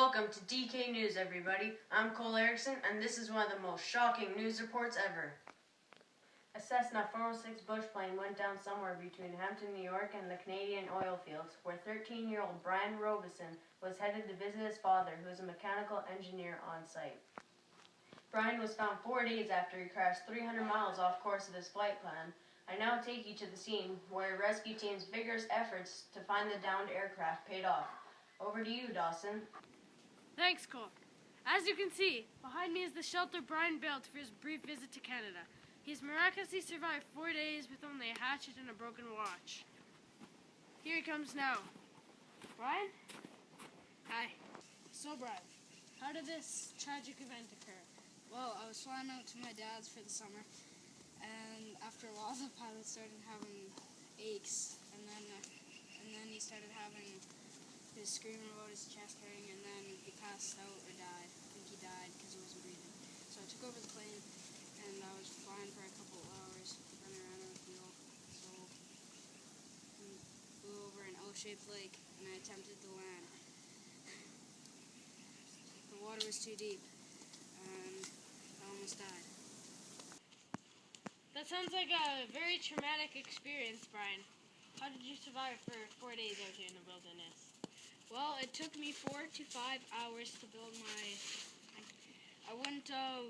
Welcome to DK News, everybody. I'm Cole Erickson, and this is one of the most shocking news reports ever. A Cessna 406 bush plane went down somewhere between Hampton, New York and the Canadian oil fields, where 13-year-old Brian Robeson was headed to visit his father, who is a mechanical engineer on site. Brian was found 4 days after he crashed 300 miles off course of his flight plan. I now take you to the scene, where rescue team's vigorous efforts to find the downed aircraft paid off. Over to you, Dawson. Thanks, Cole. As you can see, behind me is the shelter Brian built for his brief visit to Canada. He's miraculously survived 4 days with only a hatchet and a broken watch. Here he comes now. Brian? Hi. So, Brian, how did this tragic event occur? Well, I was flying out to my dad's for the summer, and after a while the pilot started having aches, and then he started having his screaming about his chest hurting, and then he passed out or died. I think he died because he wasn't breathing. So I took over the plane, and I was flying for a couple of hours, running around on the field. So we flew over an L-shaped lake, and I attempted to land. The water was too deep, and I almost died. That sounds like a very traumatic experience, Brian. How did you survive for 4 days out here in the wilderness? Well, it took me 4 to 5 hours to build I wouldn't have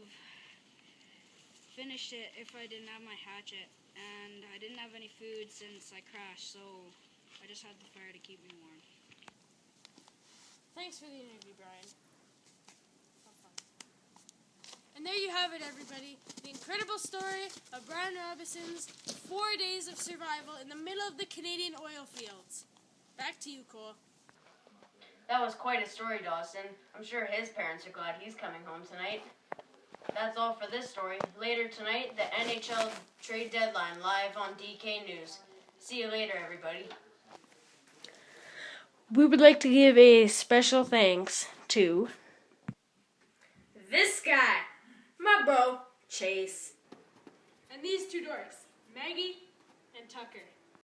finished it if I didn't have my hatchet, and I didn't have any food since I crashed, so I just had the fire to keep me warm. Thanks for the interview, Brian. Have fun. And there you have it, everybody. The incredible story of Brian Robeson's 4 days of survival in the middle of the Canadian oil fields. Back to you, Cole. That was quite a story, Dawson. I'm sure his parents are glad he's coming home tonight. That's all for this story. Later tonight, the NHL trade deadline live on DK News. See you later, everybody. We would like to give a special thanks to this guy, my bro, Chase. and these two dorks, Maggie and Tucker.